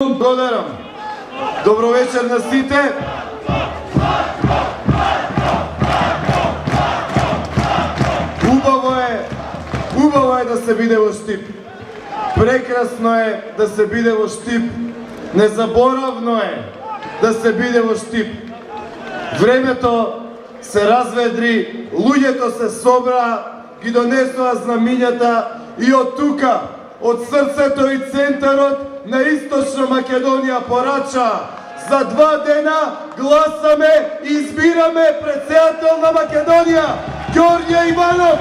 Благодарам. Добро вечер на сите. Убаво е да се биде во Штип. Прекрасно е да се биде во Штип. Незаборавно е да се биде во Штип. Времето се разведри, луѓето се собра, ги донесоа знамињата и од тука, од срцето и центарот на Источна Македонија порача. За 2 дена гласаме и избираме председател на Македонија, Ѓорѓе Иванов.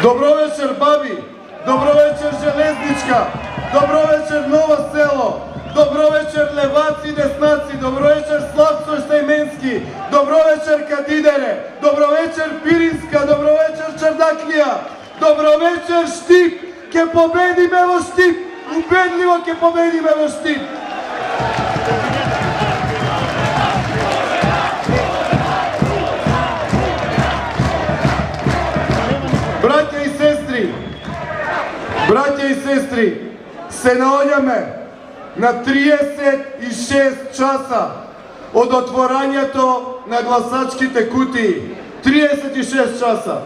Добро вечер, баби. Добро вечер, Железничка. Добро вечер, Ново село. Добро вечер, леваци и деснаци. Добро вечер, Славцо Штајменски. Добро вечер, Кадидере. Добро вечер, Пиринска. Добро вечер, Чардаклија. Добро вечер, Штип. Ке победиме во Штип. Убедливо ке победиме во Штип. Браќа и сестри, се наоѓаме на 36 часа од отворањето на гласачките кутии. 36 часа.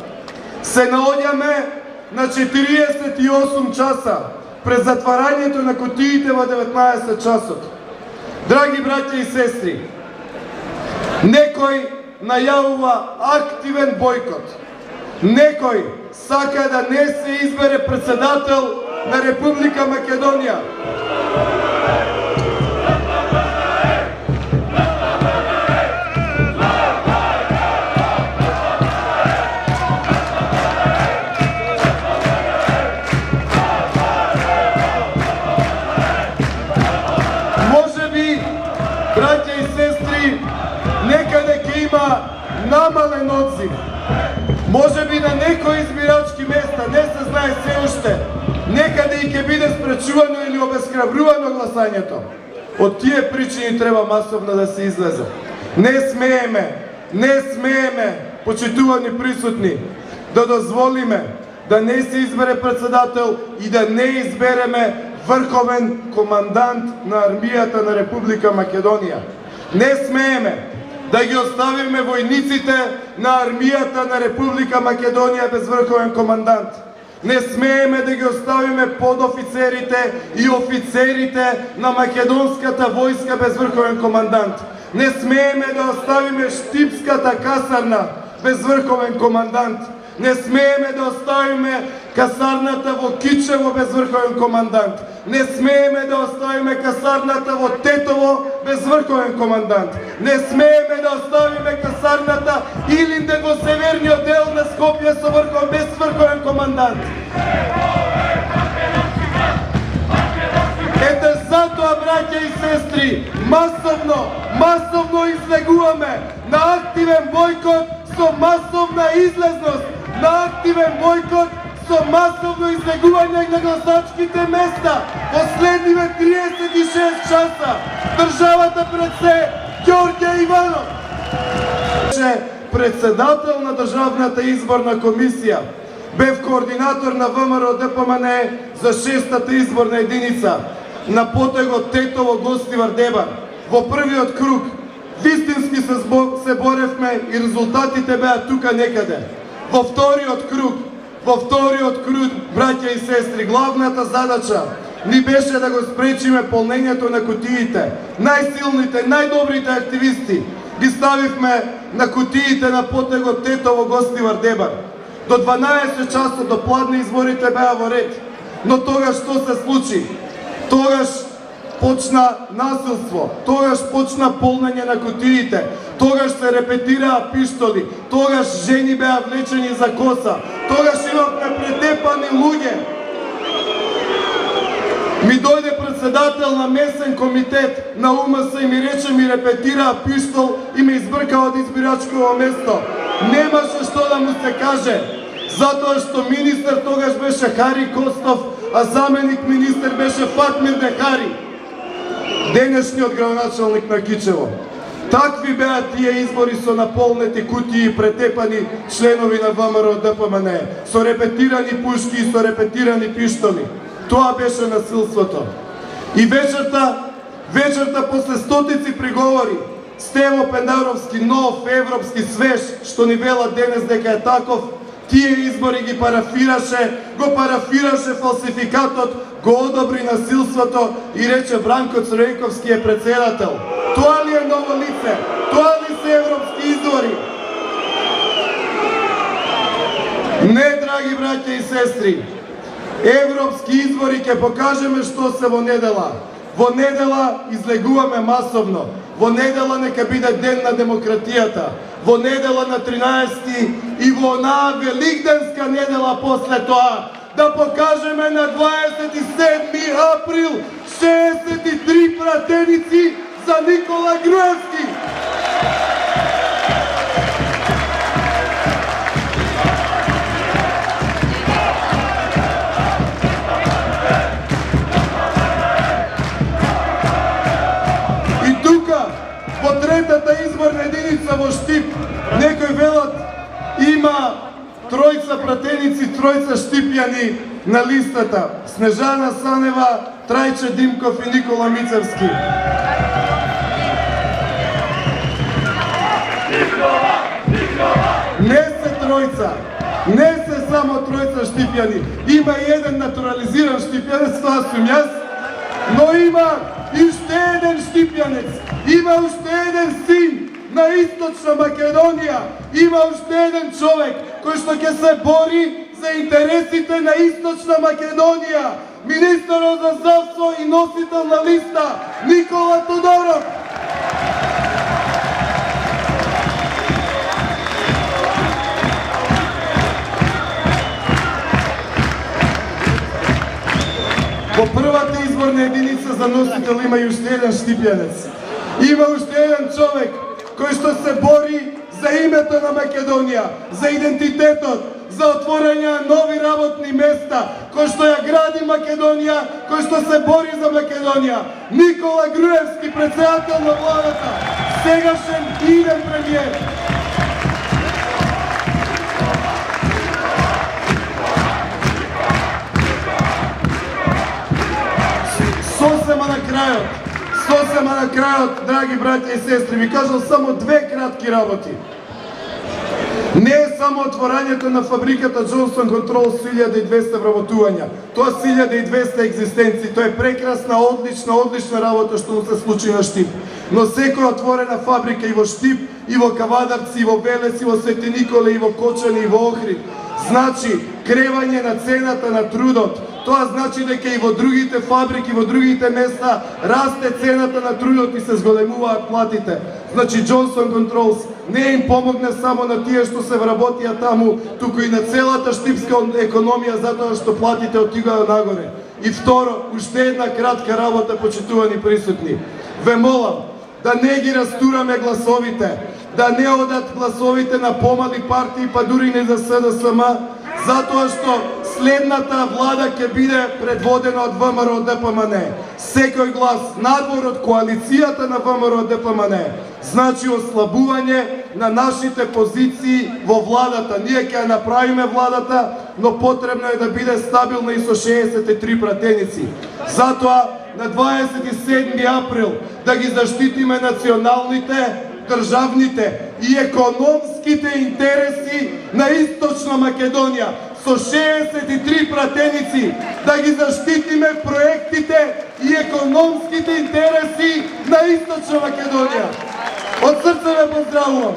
Се наоѓаме на 48 часа пред затварањето на кутиите во 19 часот. Драги браќа и сестри, некој најавува активен бойкот. Некој сака да не се избере председател на Република Македонија. Може би, браќа и сестри, некаде ќе има намален одзив. Може би на некои избирачки места, не се знае се уште, некаде и ќе биде спречувано или обесхрабрувано гласањето. Од тие причини треба масовно да се излезе. Не смееме, почитувани присутни, да дозволиме да не се избере председател и да не избереме врховен командант на армијата на Република Македонија. Не смееме да ги оставиме војниците на армијата на Република Македонија без врховен командант. Не смееме да ги оставиме подофицерите и офицерите на македонската војска без врховен командант. Не смееме да оставиме Штипската касарна без врховен командант. Не смееме да оставиме касарната во Кичево без врховен командант. Не смееме да оставиме касарната во Тетово без врховен командант. Не смееме да оставиме касарната Илинден во северниот дел на Скопје без врховен командант. Ете затоа, браќа и сестри, масовно излегуваме на активен бойкот со масовна излезност, на активен бойкот со масовно излегување на гласачките места. Последниве 36 часа државата пред се Ѓорѓе Иванов. Председател на Државната изборна комисија. Бев координатор на ВМРО ДПМН за 6-та изборна единица на потегот Тетово Гостивар Дебар. Во првиот круг вистински се боревме и резултатите беа тука некаде. Во вториот круг, браќа и сестри, главната задача ни беше да го спречиме полнењето на кутиите. Најсилните, најдобрите активисти ги ставивме на кутиите на потегот Тетово Гостивар Дебар. До 12 часот до пладне изборите беа во ред. Но тогаш што се случи? Тогаш почна насилство, тогаш почна полнење на кутиите, тогаш се репетираа пиштоли, тогаш жени беа влечени за коса, тогаш имавме претепани луѓе. Ми дојде председател на месен комитет на УМС и ми рече ми репетираа пиштол и ме избрка од избирачково место. Немаше што да му се каже, затоа што министер тогаш беше Хари Костов, а заменик министер беше Фатмир Дехари, денешниот градоначалник на Кичево. Такви беа тие избори со наполнети кутии и претепани членови на ВМРО ДПМН, со репетирани пушки и со репетирани пиштоли. Тоа беше насилството. И вечерта после стотици приговори, Стево Пендаровски, нов европски свеж, што ни вела денес дека е таков, тие избори ги парафираше фалсификатот, го одобри насилството и рече Бранко Цројковски е председател. Тоа ли е ново лице? Тоа ли се европски избори? Не, драги браќа и сестри, европски избори ќе покажеме што се во недела. Во недела излегуваме масовно. Во недела нека биде ден на демократијата. Во недела на 13 и во онаа великденска недела после тоа да покажеме на 27 април 63 пратеници за Никола Груевски. Во третата изборна единица во Штип, некои велат има тројца пратеници, тројца штипјани на листата. Снежана Санева, Трајче Димков и Никола Мицевски. Не се тројца, не се само тројца штипјани. Има еден натурализиран штипјанец, тоа сум јас, но има и уште еден штипјанец, има уште еден син на Источна Македонија, има уште еден човек кој што ќе се бори за интересите на Источна Македонија, министерот за здравство и носител на листа Никола Тодоров. Во првата изборна единица за носител има и уште еден штипјанец. Има уште еден човек кој што се бори за името на Македонија, за идентитетот, за отворање нови работни места, кој што ја гради Македонија, кој што се бори за Македонија. Никола Груевски, председател на владата, сегашен иден премиер. Сосема на крајот, драги браќа и сестри, ви кажам само две кратки работи. Не е само отворањето на фабриката Johnson Controls 1200 вработувања. Тоа 1200 екзистенци, тоа е прекрасна, одлична работа што му се случи на Штип. Но секоја отворена фабрика и во Штип, и во Кавадарци, и во Велес, и во Свети Николе, и во Кочани, и во Охрид, значи кревање на цената на трудот. Тоа значи дека и во другите фабрики, во другите места расте цената на трудот и се зголемуваат платите. Значи Johnson Controls не им помогне само на тие што се вработија таму, туку и на целата штипска економија затоа што платите отигаа нагоре. И второ, уште една кратка работа, почитувани присутни. Ве молам да не ги растураме гласовите, да не одат гласовите на помали партии, па дури не за СДСМ, затоа што следната влада ќе биде предводена од ВМРО ДПМН. Секој глас надвор од коалицијата на ВМРО ДПМН значи ослабување на нашите позиции во владата. Ние ќе ја направиме владата, но потребно е да биде стабилна и со 63 пратеници. Затоа на 27 април да ги заштитиме националните, државните и економските интереси на Источна Македонија. Со 63 пратеници да ги заштитиме проектите и економските интереси на Источна Македонија. Од срце ве поздравувам.